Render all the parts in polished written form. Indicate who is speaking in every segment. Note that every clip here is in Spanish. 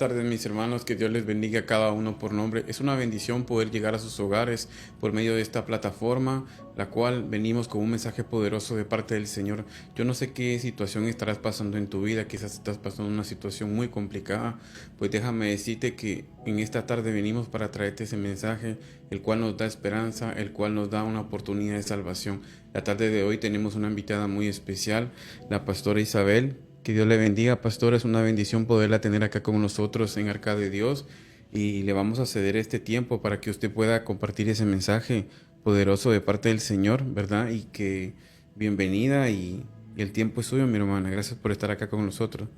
Speaker 1: tardes, mis hermanos, que Dios les bendiga a cada uno por nombre. Es una bendición poder llegar a sus hogares por medio de esta plataforma, la cual venimos con un mensaje poderoso de parte del Señor. Yo no sé qué situación estarás pasando en tu vida, quizás estás pasando una situación muy complicada, pues déjame decirte que en esta tarde venimos para traerte ese mensaje, el cual nos da esperanza, el cual nos da una oportunidad de salvación. La tarde de hoy tenemos una invitada muy especial, la pastora Isabel. Que Dios le bendiga, pastor. Es una bendición poderla tener acá con nosotros en Arca de Dios, y le vamos a ceder este tiempo para que usted pueda compartir ese mensaje poderoso de parte del Señor, ¿verdad? Y que bienvenida, y el tiempo es suyo, mi hermana. Gracias por estar acá con nosotros.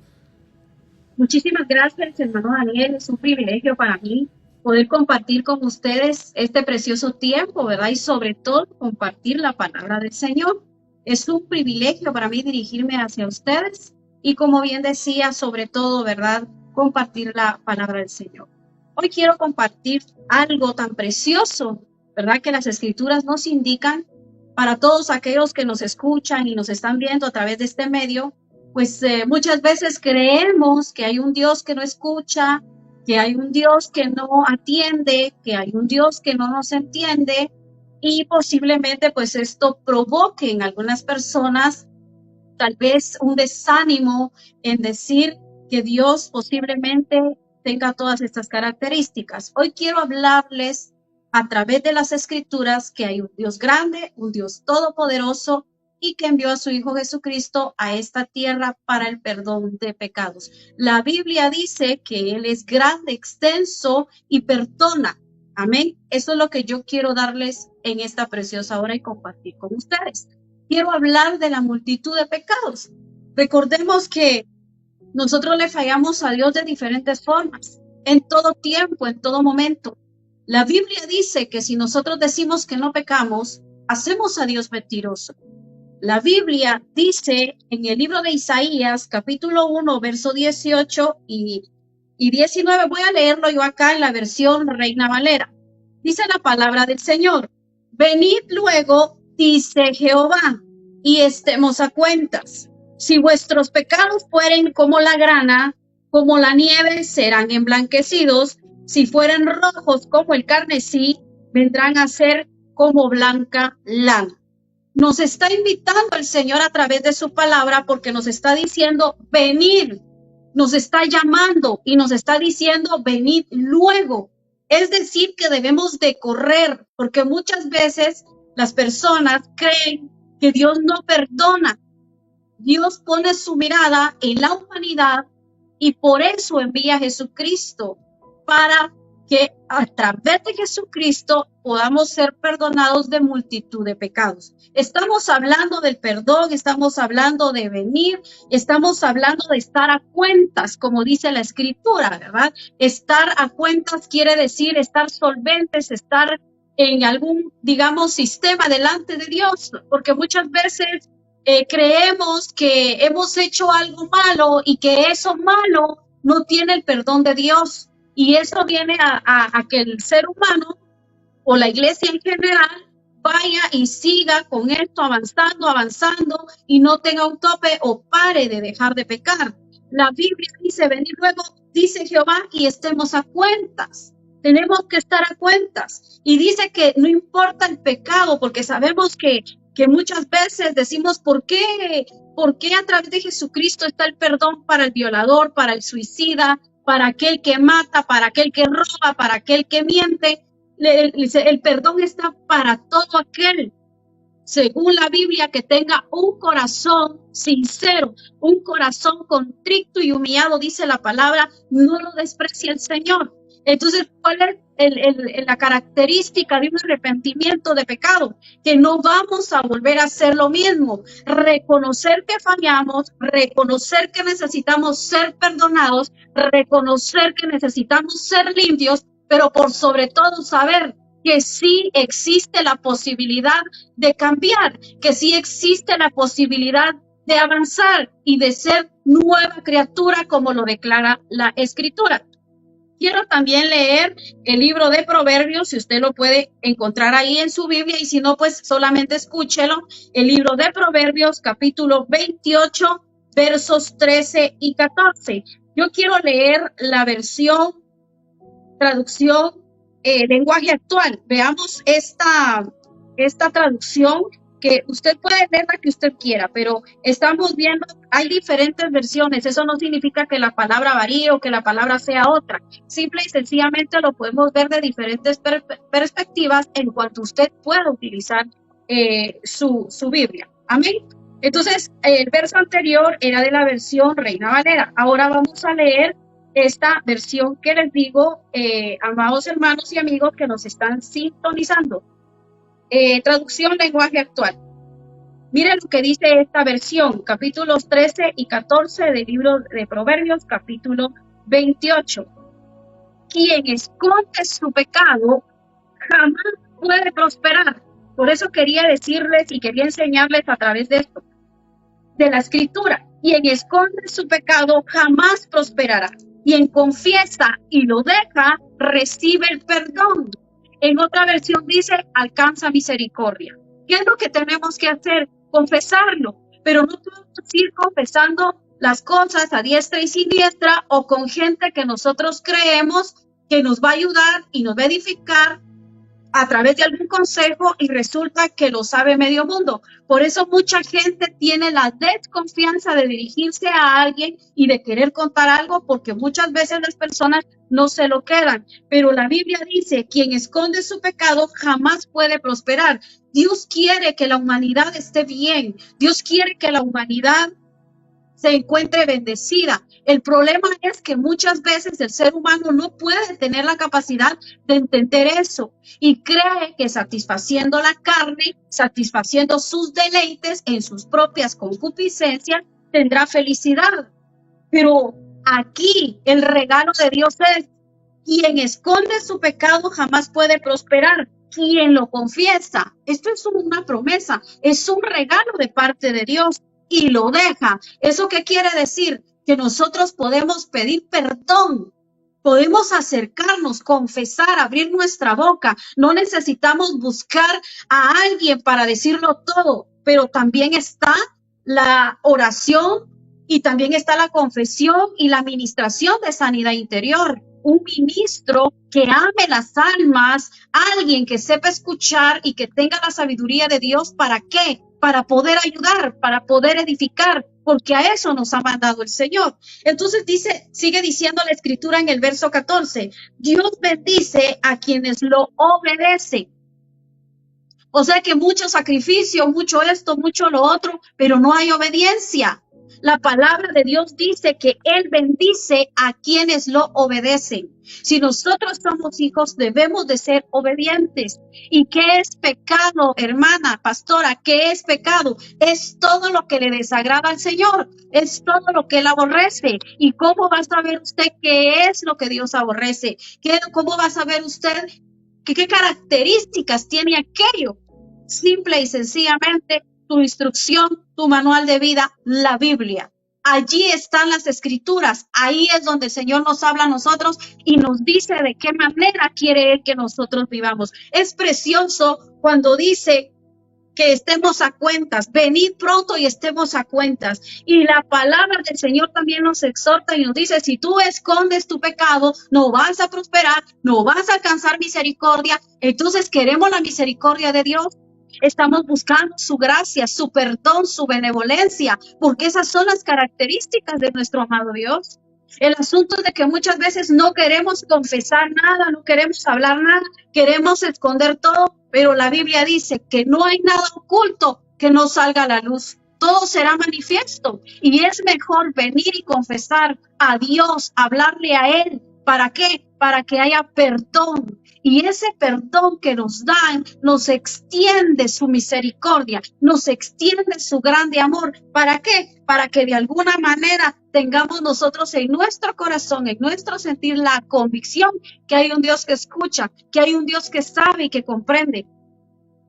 Speaker 2: Muchísimas gracias, hermano Daniel. Es un privilegio para mí poder compartir con ustedes este precioso tiempo, ¿verdad? Y sobre todo compartir la palabra del Señor. Es un privilegio para mí dirigirme hacia ustedes y, como bien decía, sobre todo, ¿verdad? Compartir la palabra del Señor. Hoy quiero compartir algo tan precioso, ¿verdad? Que las Escrituras nos indican para todos aquellos que nos escuchan y nos están viendo a través de este medio. Pues muchas veces creemos que hay un Dios que no escucha, que hay un Dios que no atiende, que hay un Dios que no nos entiende, y posiblemente pues esto provoque en algunas personas tal vez un desánimo en decir que Dios posiblemente tenga todas estas características. Hoy quiero hablarles a través de las Escrituras que hay un Dios grande, un Dios todopoderoso, y que envió a su Hijo Jesucristo a esta tierra para el perdón de pecados. La Biblia dice que Él es grande, extenso y perdona. Amén. Eso es lo que yo quiero darles en esta preciosa hora y compartir con ustedes. Quiero hablar de la multitud de pecados. Recordemos que nosotros le fallamos a Dios de diferentes formas, en todo tiempo, en todo momento. La Biblia dice que si nosotros decimos que no pecamos, hacemos a Dios mentiroso. La Biblia dice en el libro de Isaías, capítulo 1, verso 18 y 19, voy a leerlo yo acá en la versión Reina Valera. Dice la palabra del Señor: venid luego, dice Jehová, y estemos a cuentas. Si vuestros pecados fueren como la grana, como la nieve, serán emblanquecidos. Si fueren rojos como el carmesí, vendrán a ser como blanca lana. Nos está invitando el Señor a través de su palabra, porque nos está diciendo venid, nos está llamando y nos está diciendo venid luego. Es decir, que debemos de correr, porque muchas veces las personas creen que Dios no perdona. Dios pone su mirada en la humanidad y por eso envía a Jesucristo, para que a través de Jesucristo podamos ser perdonados de multitud de pecados. Estamos hablando del perdón, estamos hablando de venir, estamos hablando de estar a cuentas, como dice la Escritura, ¿verdad? Estar a cuentas quiere decir estar solventes, estar en algún, digamos, sistema delante de Dios, porque muchas veces creemos que hemos hecho algo malo y que eso malo no tiene el perdón de Dios. Y eso viene a que el ser humano o la iglesia en general vaya y siga con esto avanzando y no tenga un tope o pare de dejar de pecar. La Biblia dice, venid luego, dice Jehová, y estemos a cuentas. Tenemos que estar a cuentas. Y dice que no importa el pecado, porque sabemos que muchas veces decimos, ¿por qué a través de Jesucristo está el perdón para el violador, para el suicida, para aquel que mata, para aquel que roba, para aquel que miente? El perdón está para todo aquel, según la Biblia, que tenga un corazón sincero, un corazón contrito y humillado, dice la palabra, no lo desprecia el Señor. Entonces, ¿cuál es la característica de un arrepentimiento de pecado? Que no vamos a volver a hacer lo mismo. Reconocer que fallamos, reconocer que necesitamos ser perdonados, reconocer que necesitamos ser limpios, pero por sobre todo saber que sí existe la posibilidad de cambiar, que sí existe la posibilidad de avanzar y de ser nueva criatura, como lo declara la Escritura. Quiero también leer el libro de Proverbios, si usted lo puede encontrar ahí en su Biblia, y si no, pues solamente escúchelo. El libro de Proverbios, capítulo 28, versos 13 y 14. Yo quiero leer la traducción, lenguaje actual. Veamos esta traducción, que usted puede leer la que usted quiera, pero estamos viendo, hay diferentes versiones. Eso no significa que la palabra varíe o que la palabra sea otra. Simple y sencillamente lo podemos ver de diferentes perspectivas en cuanto usted pueda utilizar su Biblia. Amén. Entonces, el verso anterior era de la versión Reina Valera. Ahora vamos a leer esta versión que les digo, amados hermanos y amigos que nos están sintonizando. Traducción lenguaje actual. Miren lo que dice esta versión, capítulos 13 y 14 del libro de Proverbios, capítulo 28. Quien esconde su pecado jamás puede prosperar. Por eso quería decirles y quería enseñarles a través de esto, de la escritura. Quien esconde su pecado jamás prosperará. Quien confiesa y lo deja, recibe el perdón. En otra versión dice, alcanza misericordia. ¿Qué es lo que tenemos que hacer? Confesarlo. Pero no podemos ir confesando las cosas a diestra y siniestra o con gente que nosotros creemos que nos va a ayudar y nos va a edificar a través de algún consejo y resulta que lo sabe medio mundo. Por eso mucha gente tiene la desconfianza de dirigirse a alguien y de querer contar algo, porque muchas veces las personas no se lo quedan. Pero la Biblia dice, quien esconde su pecado jamás puede prosperar. Dios quiere que la humanidad esté bien. Dios quiere que la humanidad se encuentre bendecida. El problema es que muchas veces el ser humano no puede tener la capacidad de entender eso y cree que satisfaciendo la carne, satisfaciendo sus deleites en sus propias concupiscencias, tendrá felicidad. Pero aquí el regalo de Dios es: quien esconde su pecado jamás puede prosperar. Quien lo confiesa, esto es una promesa, es un regalo de parte de Dios, y lo deja. ¿Eso qué quiere decir? Que nosotros podemos pedir perdón, podemos acercarnos, confesar, abrir nuestra boca. No necesitamos buscar a alguien para decirlo todo, pero también está la oración y también está la confesión y la administración de sanidad interior. Un ministro que ame las almas, alguien que sepa escuchar y que tenga la sabiduría de Dios. ¿Para qué? Para poder ayudar, para poder edificar, porque a eso nos ha mandado el Señor. Entonces sigue diciendo la escritura en el verso 14, Dios bendice a quienes lo obedecen. O sea que mucho sacrificio, mucho esto, mucho lo otro, pero no hay obediencia. La palabra de Dios dice que Él bendice a quienes lo obedecen. Si nosotros somos hijos, debemos de ser obedientes. ¿Y qué es pecado, hermana, pastora? ¿Qué es pecado? Es todo lo que le desagrada al Señor. Es todo lo que Él aborrece. ¿Y cómo va a saber usted qué es lo que Dios aborrece? ¿Cómo va a saber usted qué características tiene aquello? Simple y sencillamente, tu instrucción, tu manual de vida, la Biblia. Allí están las escrituras. Ahí es donde el Señor nos habla a nosotros y nos dice de qué manera quiere Él que nosotros vivamos. Es precioso cuando dice que estemos a cuentas, venid pronto y estemos a cuentas. Y la palabra del Señor también nos exhorta y nos dice, si tú escondes tu pecado, no vas a prosperar, no vas a alcanzar misericordia. Entonces queremos la misericordia de Dios. Estamos buscando su gracia, su perdón, su benevolencia, porque esas son las características de nuestro amado Dios. El asunto es de que muchas veces no queremos confesar nada, no queremos hablar nada, queremos esconder todo, pero la Biblia dice que no hay nada oculto que no salga a la luz. Todo será manifiesto y es mejor venir y confesar a Dios, hablarle a Él. ¿Para qué? Para que haya perdón. Y ese perdón que nos dan nos extiende su misericordia, nos extiende su grande amor. ¿Para qué? Para que de alguna manera tengamos nosotros en nuestro corazón, en nuestro sentir, la convicción que hay un Dios que escucha, que hay un Dios que sabe y que comprende.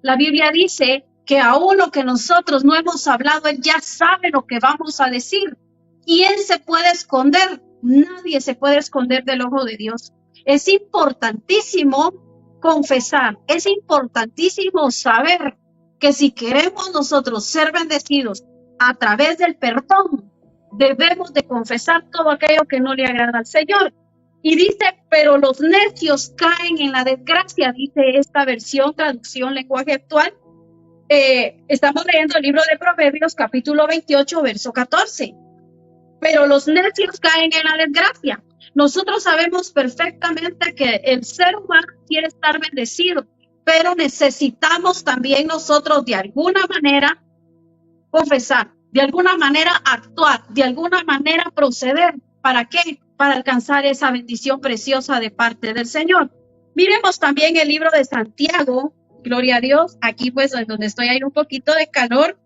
Speaker 2: La Biblia dice que aún lo que nosotros no hemos hablado, Él ya sabe lo que vamos a decir. ¿Quién se puede esconder? Nadie se puede esconder del ojo de Dios. Es importantísimo confesar, es importantísimo saber que si queremos nosotros ser bendecidos a través del perdón, debemos de confesar todo aquello que no le agrada al Señor. Y dice, pero los necios caen en la desgracia, dice esta versión, traducción, lenguaje actual. Estamos leyendo el libro de Proverbios, capítulo 28, verso 14. Pero los necios caen en la desgracia. Nosotros sabemos perfectamente que el ser humano quiere estar bendecido, pero necesitamos también nosotros de alguna manera confesar, de alguna manera actuar, de alguna manera proceder. ¿Para qué? Para alcanzar esa bendición preciosa de parte del Señor. Miremos también el libro de Santiago, gloria a Dios. Aquí pues donde estoy hay un poquito de calor,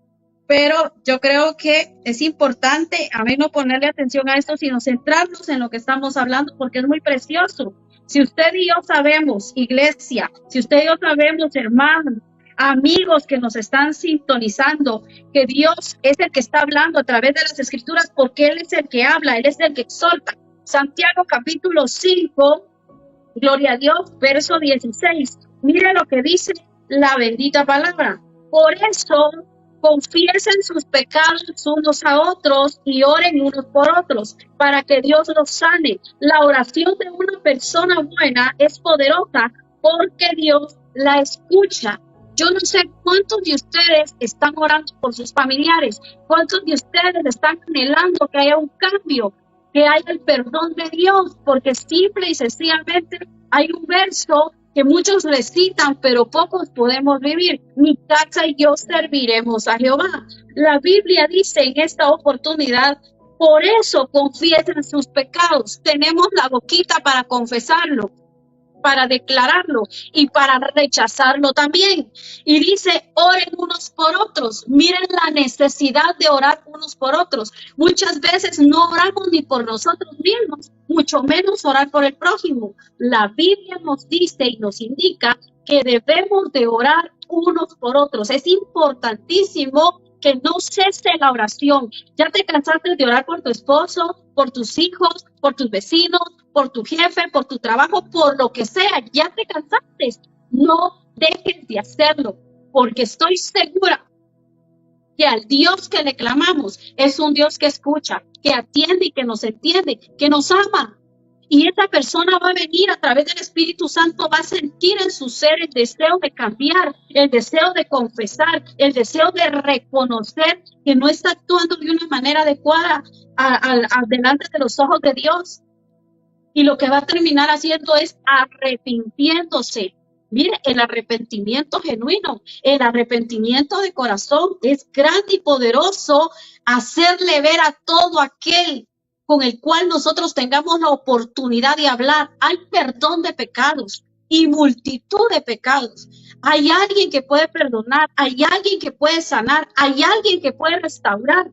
Speaker 2: pero yo creo que es importante, a mí no ponerle atención a esto, sino centrarnos en lo que estamos hablando, porque es muy precioso. Si usted y yo sabemos, iglesia, si usted y yo sabemos, hermanos, amigos que nos están sintonizando, que Dios es el que está hablando a través de las Escrituras, porque Él es el que habla, Él es el que exhorta. Santiago capítulo 5, gloria a Dios, verso 16. Mire lo que dice la bendita palabra. Por eso, confiesen sus pecados unos a otros y oren unos por otros para que Dios los sane. La oración de una persona buena es poderosa porque Dios la escucha. Yo no sé cuántos de ustedes están orando por sus familiares, cuántos de ustedes están anhelando que haya un cambio, que haya el perdón de Dios, porque simple y sencillamente hay un verso que muchos recitan, pero pocos podemos vivir. Mi casa y yo serviremos a Jehová. La Biblia dice en esta oportunidad, por eso confiesen sus pecados. Tenemos la boquita para confesarlo, para declararlo y para rechazarlo también. Y dice, oren unos por otros. Miren la necesidad de orar unos por otros. Muchas veces no oramos ni por nosotros mismos, mucho menos orar por el prójimo. La Biblia nos dice y nos indica que debemos de orar unos por otros. Es importantísimo que no cese la oración. Ya te cansaste de orar por tu esposo, por tus hijos, por tus vecinos, por tu jefe, por tu trabajo, por lo que sea. Ya te cansaste. No dejes de hacerlo, porque estoy segura que al Dios que le clamamos es un Dios que escucha, que atiende y que nos entiende, que nos ama. Y esa persona va a venir a través del Espíritu Santo, va a sentir en su ser el deseo de cambiar, el deseo de confesar, el deseo de reconocer que no está actuando de una manera adecuada delante de los ojos de Dios. Y lo que va a terminar haciendo es arrepintiéndose. Mire, el arrepentimiento genuino, el arrepentimiento de corazón es grande y poderoso, hacerle ver a todo aquel con el cual nosotros tengamos la oportunidad de hablar. Hay perdón de pecados y multitud de pecados. Hay alguien que puede perdonar, hay alguien que puede sanar, hay alguien que puede restaurar.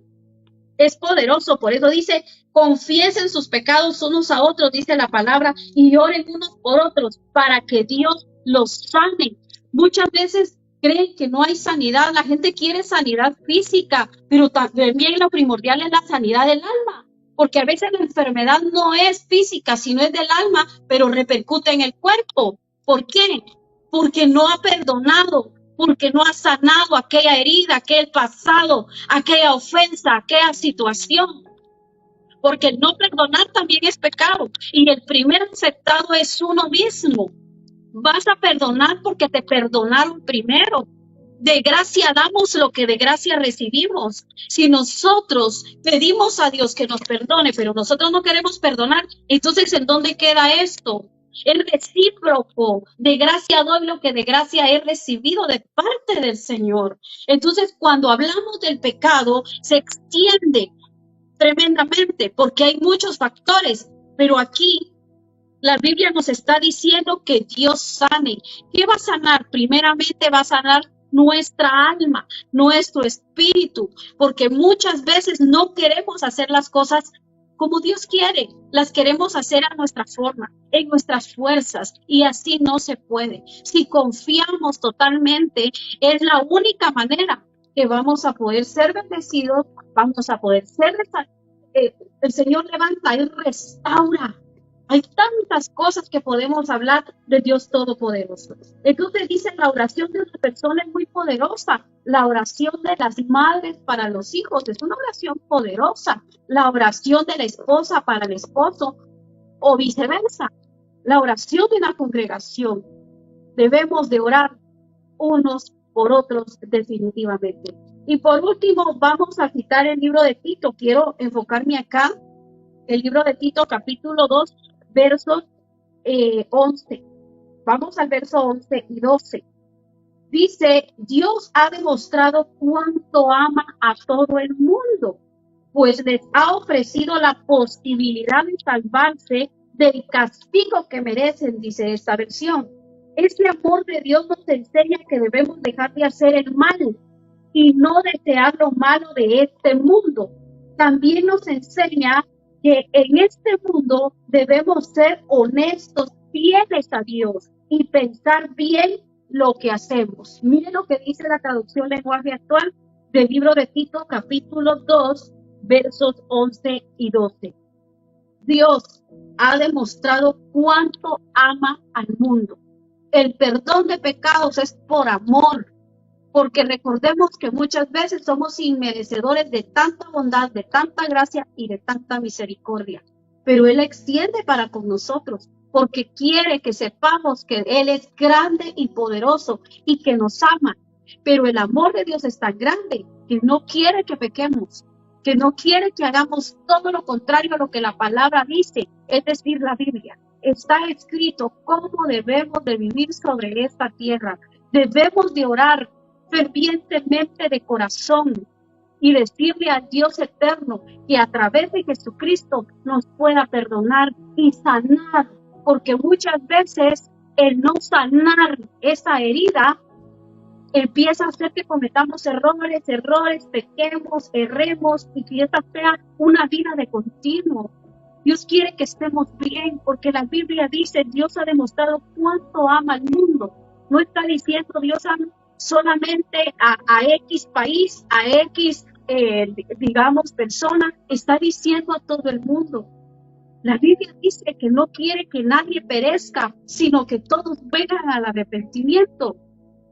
Speaker 2: Es poderoso, por eso dice, confiesen sus pecados unos a otros, dice la palabra, y oren unos por otros para que Dios los sane. Muchas veces creen que no hay sanidad, la gente quiere sanidad física, pero también lo primordial es la sanidad del alma, porque a veces la enfermedad no es física, sino es del alma, pero repercute en el cuerpo. ¿Por qué? Porque no ha perdonado, porque no ha sanado aquella herida, aquel pasado, aquella ofensa, aquella situación. Porque el no perdonar también es pecado. Y el primer afectado es uno mismo. Vas a perdonar porque te perdonaron primero. De gracia damos lo que de gracia recibimos. Si nosotros pedimos a Dios que nos perdone, pero nosotros no queremos perdonar, entonces ¿en dónde queda esto? Es recíproco. De gracia doy lo que de gracia he recibido de parte del Señor. Entonces, cuando hablamos del pecado, se extiende tremendamente porque hay muchos factores, pero aquí la Biblia nos está diciendo que Dios sane. ¿Qué va a sanar? Primeramente va a sanar nuestra alma, nuestro espíritu, porque muchas veces no queremos hacer las cosas como Dios quiere, las queremos hacer a nuestra forma, en nuestras fuerzas, y así no se puede. Si confiamos totalmente, es la única manera que vamos a poder ser bendecidos, vamos a poder ser el Señor levanta y restaura. Hay tantas cosas que podemos hablar de Dios Todopoderoso. Entonces dice, la oración de una persona es muy poderosa. La oración de las madres para los hijos es una oración poderosa. La oración de la esposa para el esposo o viceversa. La oración de una congregación. Debemos de orar unos por otros definitivamente. Y por último, vamos a citar el libro de Tito. Quiero enfocarme acá. El libro de Tito, capítulo 2, versos 11. Vamos al verso 11 y 12. Dice, Dios ha demostrado cuánto ama a todo el mundo, pues les ha ofrecido la posibilidad de salvarse del castigo que merecen, dice esta versión. Este amor de Dios nos enseña que debemos dejar de hacer el mal y no desear lo malo de este mundo. También nos enseña que en este mundo debemos ser honestos, fieles a Dios y pensar bien lo que hacemos. Miren lo que dice la traducción lenguaje actual del libro de Tito, capítulo 2, versos 11 y 12. Dios ha demostrado cuánto ama al mundo. El perdón de pecados es por amor, porque recordemos que muchas veces somos inmerecedores de tanta bondad, de tanta gracia y de tanta misericordia. Pero Él extiende para con nosotros, porque quiere que sepamos que Él es grande y poderoso y que nos ama. Pero el amor de Dios es tan grande que no quiere que pequemos, que no quiere que hagamos todo lo contrario a lo que la palabra dice, es decir, la Biblia. Está escrito cómo debemos de vivir sobre esta tierra. Debemos de orar fervientemente de corazón y decirle al Dios eterno que a través de Jesucristo nos pueda perdonar y sanar, porque muchas veces el no sanar esa herida empieza a hacer que cometamos errores, pequemos, erremos y que esta sea una vida de continuo. Dios quiere que estemos bien, porque la Biblia dice, Dios ha demostrado cuánto ama al mundo. No está diciendo Dios ama solamente a X país, a X, digamos, persona, está diciendo a todo el mundo. La Biblia dice que no quiere que nadie perezca, sino que todos vengan al arrepentimiento.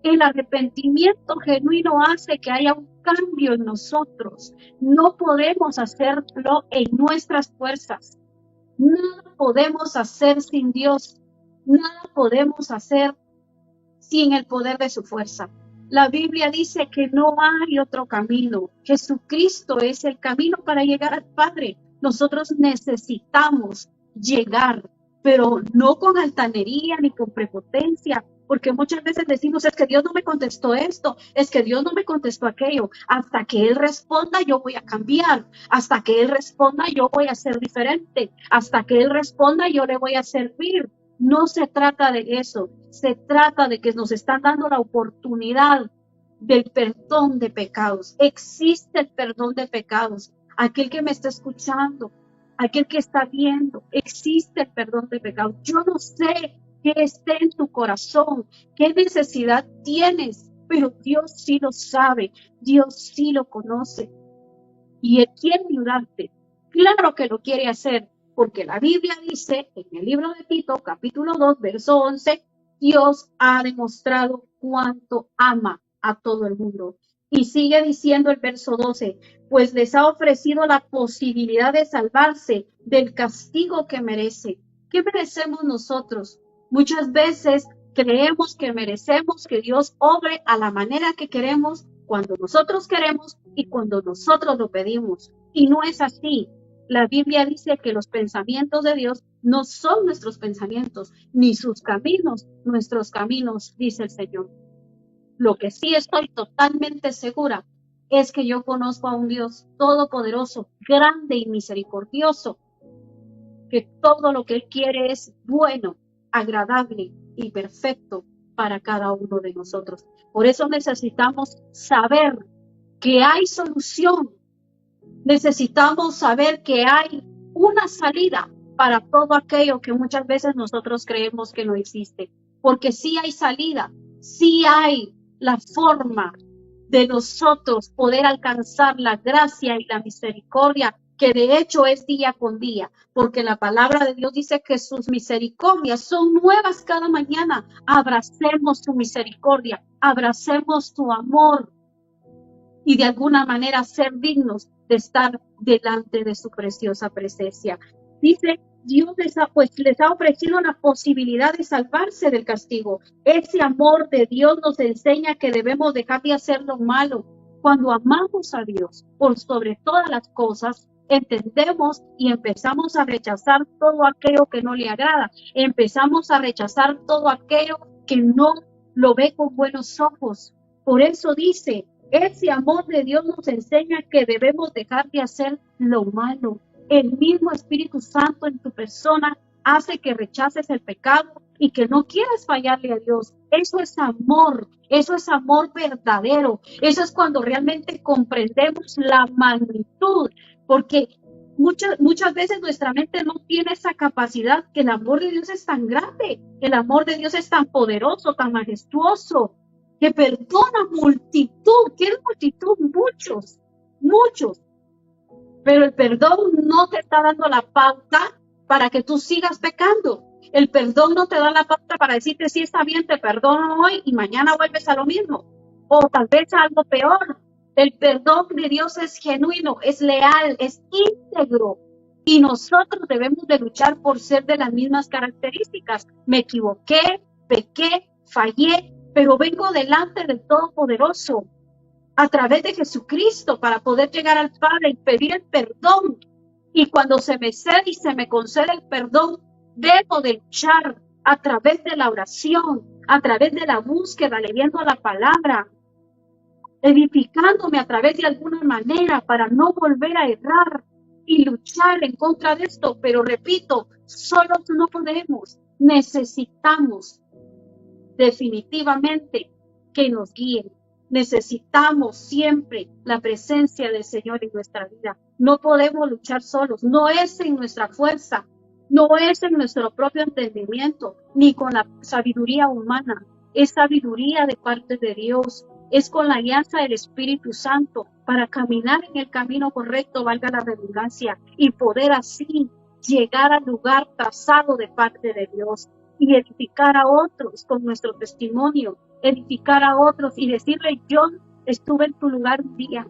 Speaker 2: El arrepentimiento genuino hace que haya un cambio en nosotros. No podemos hacerlo en nuestras fuerzas. Nada podemos hacer sin Dios. Nada podemos hacer sin el poder de su fuerza. La Biblia dice que no hay otro camino. Jesucristo es el camino para llegar al Padre. Nosotros necesitamos llegar, pero no con altanería ni con prepotencia, porque muchas veces decimos, es que Dios no me contestó esto, es que Dios no me contestó aquello. Hasta que Él responda, yo voy a cambiar. Hasta que Él responda, yo voy a ser diferente. Hasta que Él responda, yo le voy a servir. No se trata de eso, se trata de que nos están dando la oportunidad del perdón de pecados. Existe el perdón de pecados. Aquel que me está escuchando, aquel que está viendo, existe el perdón de pecados. Yo no sé qué esté en tu corazón, qué necesidad tienes, pero Dios sí lo sabe, Dios sí lo conoce. Y Él quiere ayudarte. Claro que lo quiere hacer, porque la Biblia dice en el libro de Tito, capítulo 2, verso 11, Dios ha demostrado cuánto ama a todo el mundo. Y sigue diciendo el verso 12, pues les ha ofrecido la posibilidad de salvarse del castigo que merece. ¿Qué merecemos nosotros? Muchas veces creemos que merecemos que Dios obre a la manera que queremos, cuando nosotros queremos y cuando nosotros lo pedimos. Y no es así. La Biblia dice que los pensamientos de Dios no son nuestros pensamientos, ni sus caminos, nuestros caminos, dice el Señor. Lo que sí estoy totalmente segura es que yo conozco a un Dios todopoderoso, grande y misericordioso, que todo lo que Él quiere es bueno, agradable y perfecto para cada uno de nosotros. Por eso necesitamos saber que hay solución. Necesitamos saber que hay una salida para todo aquello que muchas veces nosotros creemos que no existe. Porque sí hay salida, sí hay la forma de nosotros poder alcanzar la gracia y la misericordia que de hecho es día con día, porque la palabra de Dios dice que sus misericordias son nuevas cada mañana. Abracemos su misericordia, abracemos su amor y de alguna manera ser dignos de estar delante de su preciosa presencia. Dice, Dios les ha ofrecido la posibilidad de salvarse del castigo. Ese amor de Dios nos enseña que debemos dejar de hacer lo malo. Cuando amamos a Dios por sobre todas las cosas, entendemos y empezamos a rechazar todo aquello que no le agrada. Empezamos a rechazar todo aquello que no lo ve con buenos ojos. Por eso dice, ese amor de Dios nos enseña que debemos dejar de hacer lo malo. El mismo Espíritu Santo en tu persona hace que rechaces el pecado y que no quieras fallarle a Dios. Eso es amor verdadero. Eso es cuando realmente comprendemos la magnitud, porque muchas veces nuestra mente no tiene esa capacidad, que el amor de Dios es tan grande, el amor de Dios es tan poderoso, tan majestuoso, que perdona multitud. ¿Qué es multitud? Muchos. Pero el perdón no te está dando la pauta para que tú sigas pecando. El perdón no te da la pauta para decirte, sí, está bien, te perdono hoy y mañana vuelves a lo mismo. O tal vez a algo peor. El perdón de Dios es genuino, es leal, es íntegro. Y nosotros debemos de luchar por ser de las mismas características. Me equivoqué, pequé, fallé, pero vengo delante del Todopoderoso a través de Jesucristo para poder llegar al Padre y pedir el perdón. Y cuando se me cede y se me concede el perdón, debo de luchar a través de la oración, a través de la búsqueda, leyendo la palabra, edificándome a través de alguna manera para no volver a errar y luchar en contra de esto. Pero repito, solos no podemos. Necesitamos definitivamente que nos guíen. Necesitamos siempre la presencia del Señor en nuestra vida. No podemos luchar solos. No es en nuestra fuerza, no es en nuestro propio entendimiento, ni con la sabiduría humana. Es sabiduría de parte de Dios. Es con la alianza del Espíritu Santo para caminar en el camino correcto, valga la redundancia, y poder así llegar al lugar trazado de parte de Dios y edificar a otros con nuestro testimonio, edificar a otros y decirle, yo estuve en tu lugar un día,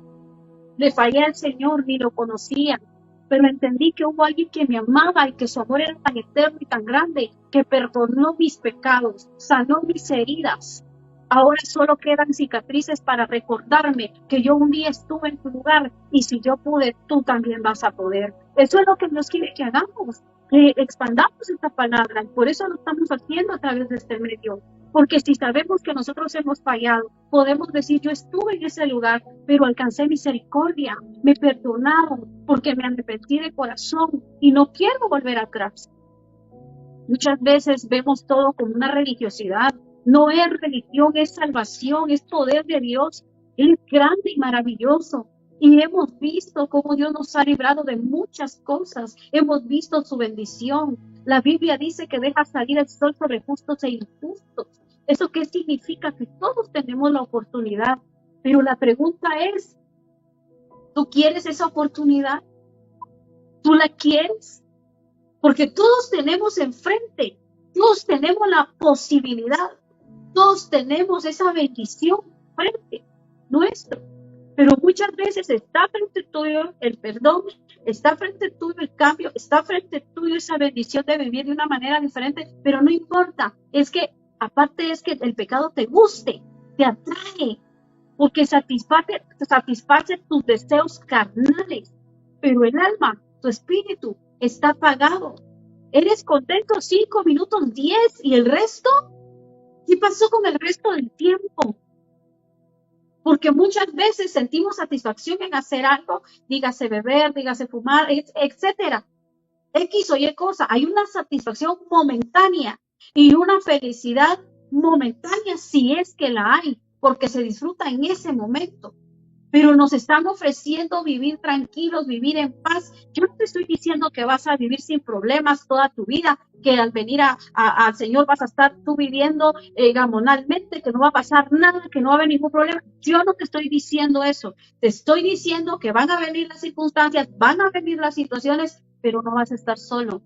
Speaker 2: le fallé al Señor, ni lo conocía, pero entendí que hubo alguien que me amaba y que su amor era tan eterno y tan grande, que perdonó mis pecados, sanó mis heridas. Ahora solo quedan cicatrices para recordarme que yo un día estuve en tu lugar y si yo pude, tú también vas a poder. Eso es lo que Dios quiere que hagamos, que expandamos esta palabra, y por eso lo estamos haciendo a través de este medio. Porque si sabemos que nosotros hemos fallado, podemos decir, yo estuve en ese lugar, pero alcancé misericordia, me perdonaron, porque me arrepentí de corazón y no quiero volver atrás. Muchas veces vemos todo como una religiosidad. No es religión, es salvación, es poder de Dios. Él es grande y maravilloso. Y hemos visto cómo Dios nos ha librado de muchas cosas. Hemos visto su bendición. La Biblia dice que deja salir el sol sobre justos e injustos. ¿Eso qué significa? Que todos tenemos la oportunidad. Pero la pregunta es, ¿tú quieres esa oportunidad? ¿Tú la quieres? Porque todos tenemos enfrente, todos tenemos la posibilidad, todos tenemos esa bendición frente nuestro. Pero muchas veces está frente tuyo el perdón, está frente tuyo el cambio, está frente tuyo esa bendición de vivir de una manera diferente, pero no importa. Es que, aparte es que el pecado te guste, te atrae, porque satisface tus deseos carnales, pero el alma, tu espíritu, está apagado. ¿Eres contento 5 minutos, 10 y el resto? ¿Qué pasó con el resto del tiempo? Porque muchas veces sentimos satisfacción en hacer algo, dígase beber, dígase fumar, etcétera. X o Y cosa. Hay una satisfacción momentánea y una felicidad momentánea si es que la hay, porque se disfruta en ese momento. pero nos están ofreciendo vivir tranquilos, vivir en paz. Yo no te estoy diciendo que vas a vivir sin problemas toda tu vida, que al venir al Señor vas a estar tú viviendo gamonalmente, que no va a pasar nada, que no va a haber ningún problema. Yo no te estoy diciendo eso. Te estoy diciendo que van a venir las circunstancias, van a venir las situaciones, pero no vas a estar solo,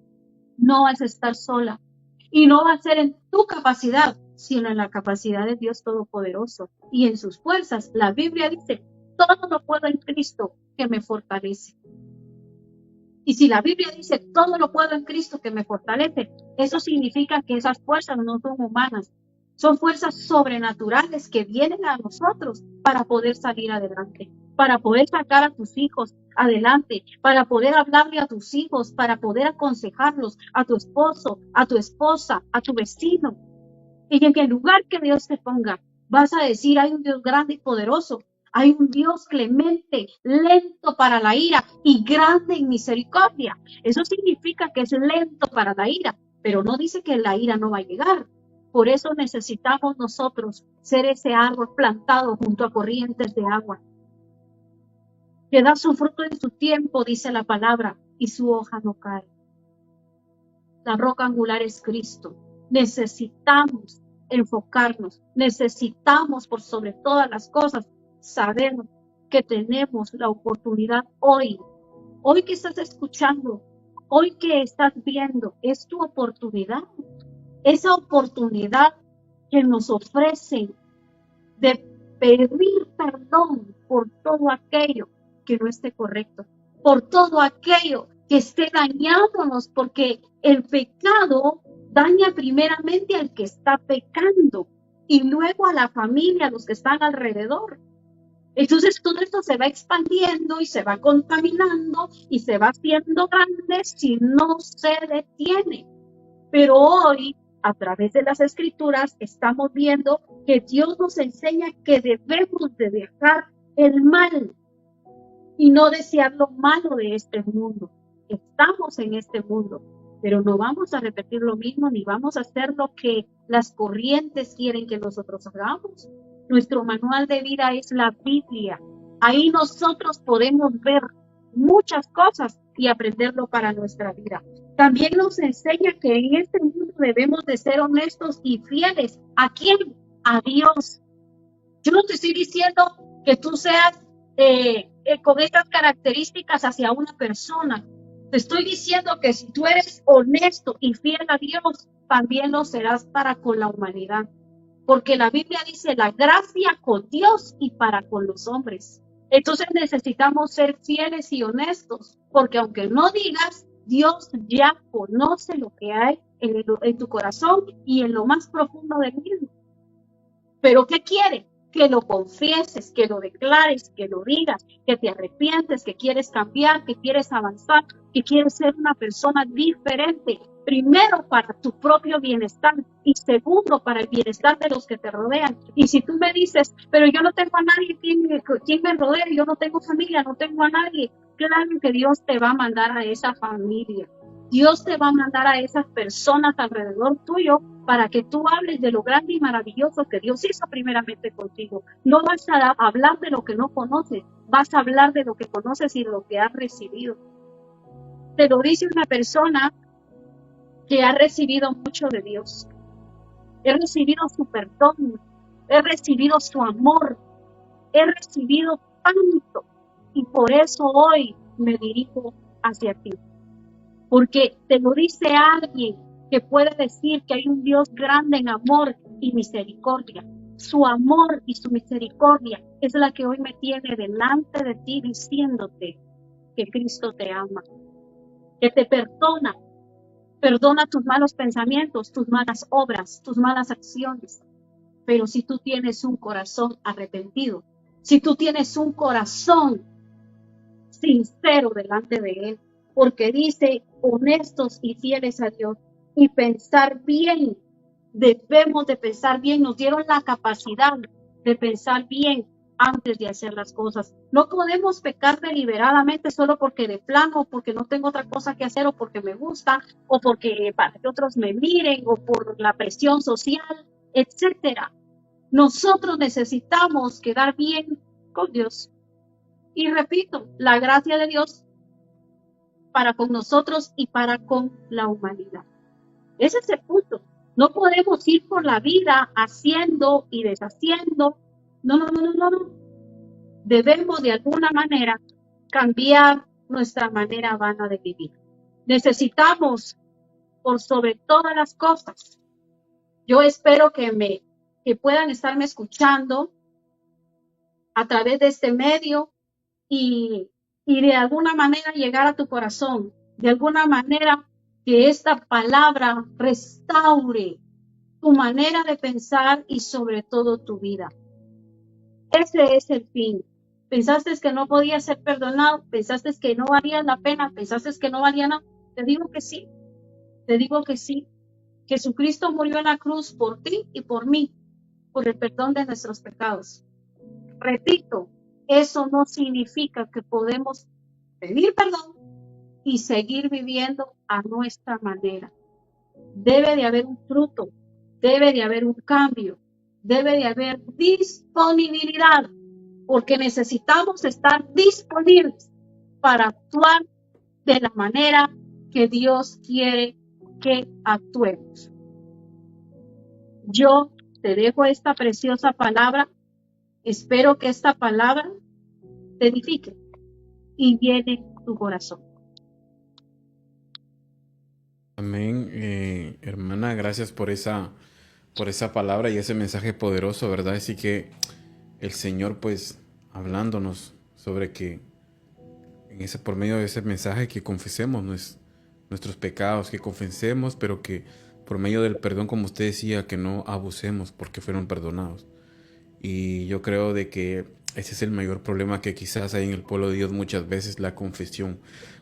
Speaker 2: no vas a estar sola. Y no va a ser en tu capacidad, sino en la capacidad de Dios Todopoderoso y en sus fuerzas. La Biblia dice, todo lo puedo en Cristo que me fortalece. Y si la Biblia dice, todo lo puedo en Cristo que me fortalece, eso significa que esas fuerzas no son humanas, son fuerzas sobrenaturales que vienen a nosotros para poder salir adelante, para poder sacar a tus hijos adelante, para poder hablarle a tus hijos, para poder aconsejarlos, a tu esposo, a tu esposa, a tu vecino. Y en el lugar que Dios te ponga, vas a decir, hay un Dios grande y poderoso, hay un Dios clemente, lento para la ira y grande en misericordia. Eso significa que es lento para la ira, pero no dice que la ira no va a llegar. Por eso necesitamos nosotros ser ese árbol plantado junto a corrientes de agua, que da su fruto en su tiempo, dice la palabra, y su hoja no cae. La roca angular es Cristo. Necesitamos enfocarnos, necesitamos por sobre todas las cosas saber que tenemos la oportunidad hoy que estás escuchando, hoy que estás viendo, es tu oportunidad, esa oportunidad que nos ofrecen de pedir perdón por todo aquello que no esté correcto, por todo aquello que esté dañándonos, porque el pecado daña primeramente al que está pecando y luego a la familia, a los que están alrededor. Entonces todo esto se va expandiendo y se va contaminando y se va haciendo grande si no se detiene. Pero hoy, a través de las Escrituras, estamos viendo que Dios nos enseña que debemos de dejar el mal y no desear lo malo de este mundo. Estamos en este mundo, pero no vamos a repetir lo mismo ni vamos a hacer lo que las corrientes quieren que nosotros hagamos. Nuestro manual de vida es la Biblia. Ahí nosotros podemos ver muchas cosas y aprenderlo para nuestra vida. También nos enseña que en este mundo debemos de ser honestos y fieles. ¿A quién? A Dios. Yo no te estoy diciendo que tú seas con estas características hacia una persona. Te estoy diciendo que si tú eres honesto y fiel a Dios, también lo serás para con la humanidad. Porque la Biblia dice la gracia con Dios y para con los hombres. Entonces necesitamos ser fieles y honestos, porque aunque no digas, Dios ya conoce lo que hay en tu corazón y en lo más profundo del mismo. Pero ¿qué quiere? Que lo confieses, que lo declares, que lo digas, que te arrepientes, que quieres cambiar, que quieres avanzar, que quieres ser una persona diferente. Primero para tu propio bienestar y segundo para el bienestar de los que te rodean. Y si tú me dices, pero yo no tengo a nadie quien me rodee, yo no tengo familia, no tengo a nadie, claro que Dios te va a mandar a esa familia. Dios te va a mandar a esas personas alrededor tuyo para que tú hables de lo grande y maravilloso que Dios hizo primeramente contigo. No vas a hablar de lo que no conoces, vas a hablar de lo que conoces y de lo que has recibido. Te lo dice una persona que ha recibido mucho de Dios. He recibido su perdón, he recibido su amor, he recibido tanto y por eso hoy me dirijo hacia ti. Porque te lo dice alguien que puede decir que hay un Dios grande en amor y misericordia. Su amor y su misericordia es la que hoy me tiene delante de ti diciéndote que Cristo te ama, que te perdona tus malos pensamientos, tus malas obras, tus malas acciones. Pero si tú tienes un corazón arrepentido, si tú tienes un corazón sincero delante de Él, porque dice honestos y fieles a Dios y pensar bien, debemos de pensar bien, nos dieron la capacidad de pensar bien antes de hacer las cosas. No podemos pecar deliberadamente solo porque de plano, o porque no tengo otra cosa que hacer, o porque me gusta, o porque para que otros me miren, o por la presión social, etcétera. Nosotros necesitamos quedar bien con Dios. Y repito, la gracia de Dios para con nosotros y para con la humanidad. Ese es el punto. No podemos ir por la vida haciendo y deshaciendo. No, no, no, no, no, no. Debemos de alguna manera cambiar nuestra manera vana de vivir. Necesitamos, por sobre todas las cosas, yo espero que puedan estarme escuchando a través de este medio y de alguna manera llegar a tu corazón, de alguna manera que esta palabra restaure tu manera de pensar y sobre todo tu vida. Ese es el fin. Pensaste que no podías ser perdonado, pensaste que no valía la pena, pensaste que no valía nada. Te digo que sí, te digo que sí. Jesucristo murió en la cruz por ti y por mí, por el perdón de nuestros pecados. Repito, eso no significa que podemos pedir perdón y seguir viviendo a nuestra manera. Debe de haber un fruto, debe de haber un cambio, debe de haber disponibilidad, porque necesitamos estar disponibles para actuar de la manera que Dios quiere que actuemos. Yo te dejo esta preciosa palabra. Espero que esta palabra te edifique y llene tu corazón.
Speaker 1: Amén. Hermana, gracias por esa palabra y ese mensaje poderoso, ¿verdad? Así que el Señor, pues, hablándonos sobre que por medio de ese mensaje que confesemos nuestros pecados, que confesemos, pero que por medio del perdón, como usted decía, que no abusemos porque fueron perdonados. Y yo creo de que ese es el mayor problema que quizás hay en el pueblo de Dios muchas veces, la confesión.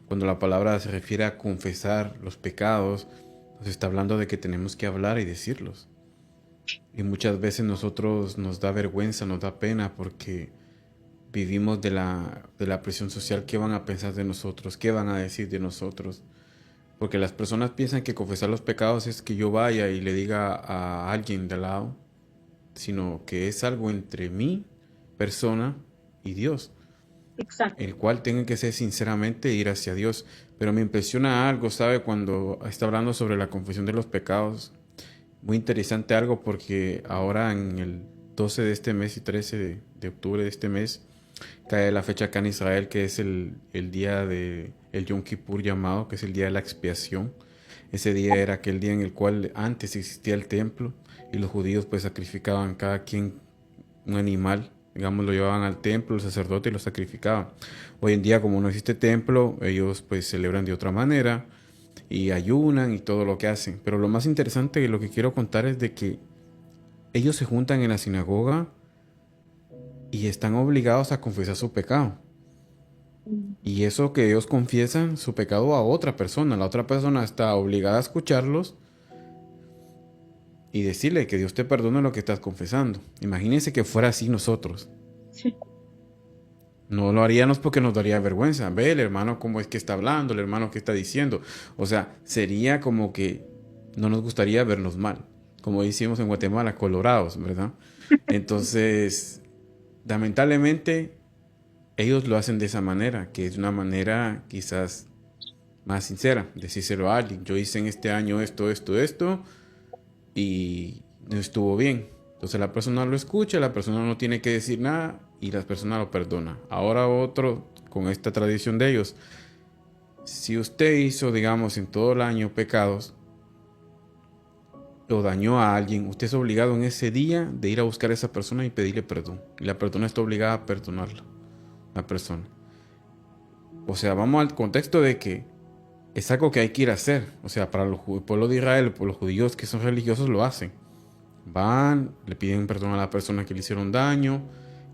Speaker 1: Cuando la palabra se refiere a confesar los pecados, nos está hablando de que tenemos que hablar y decirlos. Y muchas veces nosotros nos da vergüenza, nos da pena porque vivimos de la presión social. ¿Qué van a pensar de nosotros? ¿Qué van a decir de nosotros? Porque las personas piensan que confesar los pecados es que yo vaya y le diga a alguien de al lado, sino que es algo entre mi persona y Dios.
Speaker 2: Exacto.
Speaker 1: El cual tengo que ser sinceramente ir hacia Dios. Pero me impresiona algo, ¿sabe? Cuando está hablando sobre la confesión de los pecados. Muy interesante algo porque ahora en el 12 de este mes y 13 de octubre de este mes cae la fecha acá en Israel, que es el día de el Yom Kippur llamado, que es el día de la expiación. Ese día era aquel día en el cual antes existía el templo y los judíos pues sacrificaban cada quien un animal, digamos, lo llevaban al templo, el sacerdote, y lo sacrificaban. Hoy en día, como no existe templo, ellos pues celebran de otra manera y ayunan y todo lo que hacen. Pero lo más interesante y lo que quiero contar es de que ellos se juntan en la sinagoga y están obligados a confesar su pecado. Y eso que ellos confiesan su pecado a otra persona, la otra persona está obligada a escucharlos y decirle que Dios te perdone lo que estás confesando. Imagínense que fuera así nosotros.
Speaker 2: Sí.
Speaker 1: No lo haríamos porque nos daría vergüenza. Ve el hermano cómo es que está hablando, el hermano que está diciendo. O sea, sería como que no nos gustaría vernos mal. Como decimos en Guatemala, colorados, ¿verdad? Entonces, lamentablemente, ellos lo hacen de esa manera, que es una manera quizás más sincera, decírselo a alguien. Yo hice en este año esto, y no estuvo bien. Entonces la persona lo escucha, la persona no tiene que decir nada y la persona lo perdona. Ahora otro, con esta tradición de ellos, si usted hizo, digamos, en todo el año pecados o dañó a alguien, usted es obligado en ese día de ir a buscar a esa persona y pedirle perdón. Y la persona está obligada a perdonarla, la persona. O sea, vamos al contexto de que es algo que hay que ir a hacer. O sea, para el pueblo de Israel, por los judíos que son religiosos lo hacen. Van, le piden perdón a la persona que le hicieron daño.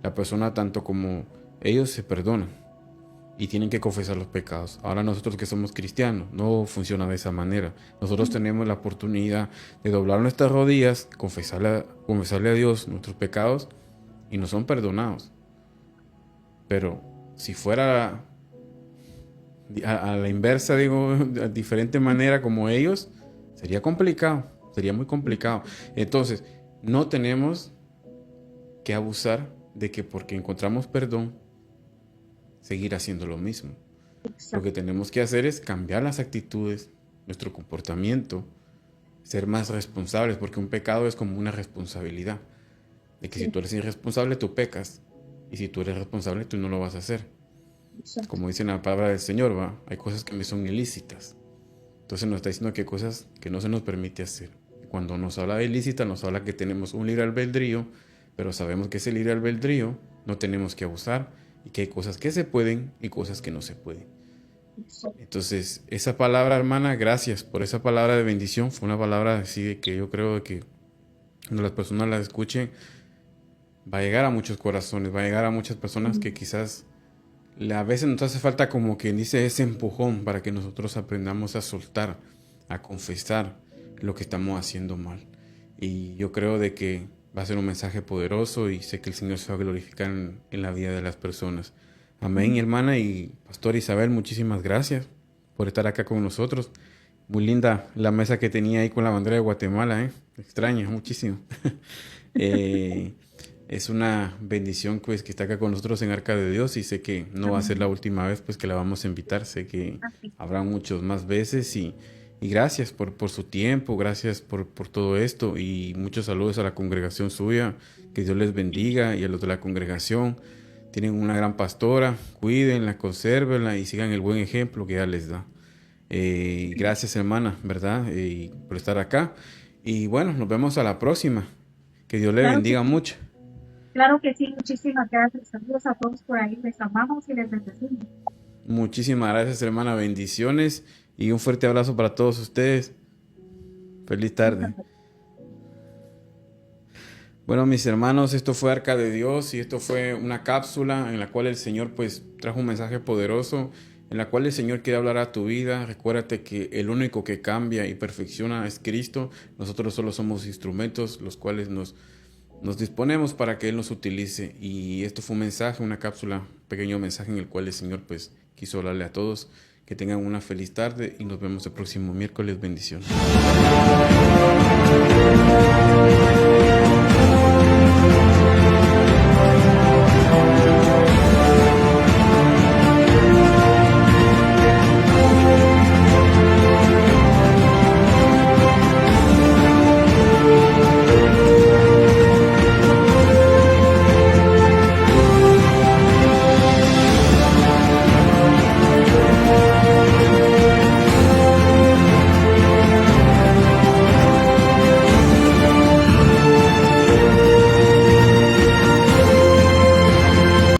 Speaker 1: La persona, tanto como ellos, se perdonan. Y tienen que confesar los pecados. Ahora nosotros que somos cristianos, no funciona de esa manera. Nosotros tenemos la oportunidad de doblar nuestras rodillas, confesarle a Dios nuestros pecados y nos son perdonados. Pero si fuera a la inversa, digo, de diferente manera como ellos, sería complicado, sería muy complicado. Entonces, no tenemos que abusar de que porque encontramos perdón, seguir haciendo lo mismo. Lo
Speaker 2: Exacto.
Speaker 1: que tenemos que hacer es cambiar las actitudes, nuestro comportamiento, ser más responsables, porque un pecado es como una responsabilidad. De que si
Speaker 2: Sí,
Speaker 1: tú eres irresponsable, tú pecas. Y si tú eres responsable, tú no lo vas a hacer.
Speaker 2: exacto.
Speaker 1: Como dice la palabra del Señor, ¿va? Hay cosas que me son ilícitas. Entonces nos está diciendo que hay cosas que no se nos permite hacer. Cuando nos habla de ilícita, nos habla que tenemos un libre albedrío, pero sabemos que ese libre albedrío no tenemos que abusar y que hay cosas que se pueden y cosas que no se pueden.
Speaker 2: Exacto.
Speaker 1: Entonces, esa palabra, hermana, gracias por esa palabra de bendición. Fue una palabra así de que yo creo que cuando las personas la escuchen, va a llegar a muchos corazones, va a llegar a muchas personas que quizás a veces nos hace falta, como quien dice, ese empujón para que nosotros aprendamos a soltar, a confesar lo que estamos haciendo mal. Y yo creo de que va a ser un mensaje poderoso y sé que el Señor se va a glorificar en la vida de las personas. Amén, hermana. Y Pastor Isabel, muchísimas gracias por estar acá con nosotros. Muy linda la mesa que tenía ahí con la bandera de Guatemala, ¿eh? Extraña muchísimo. Eh, es una bendición pues que está acá con nosotros en Arca de Dios y sé que no va a ser la
Speaker 2: Amén.
Speaker 1: última vez pues que la vamos a invitar. Sé que
Speaker 2: Así.
Speaker 1: habrá muchos más veces y gracias por su tiempo, gracias por todo esto y muchos saludos a la congregación suya. Que Dios les bendiga y a los de la congregación. Tienen una gran pastora, cuídenla, consérvenla y sigan el buen ejemplo que ella les da. Gracias, hermana, ¿verdad? Por estar acá. Y bueno, nos vemos a la próxima. Que Dios le
Speaker 2: Claro que
Speaker 1: bendiga
Speaker 2: sí.
Speaker 1: mucho.
Speaker 2: Claro que sí. Muchísimas gracias. Saludos a todos por ahí. Les amamos y les bendecimos.
Speaker 1: Muchísimas gracias, hermana. Bendiciones y un fuerte abrazo para todos ustedes. Feliz tarde. Bueno, mis hermanos, esto fue Arca de Dios y esto fue una cápsula en la cual el Señor pues trajo un mensaje poderoso, en la cual el Señor quiere hablar a tu vida. Recuérdate que el único que cambia y perfecciona es Cristo. Nosotros solo somos instrumentos, los cuales nos disponemos para que Él nos utilice. Y esto fue un mensaje, una cápsula, un pequeño mensaje en el cual el Señor pues quiso hablarle a todos. Que tengan una feliz tarde y nos vemos el próximo miércoles. Bendiciones.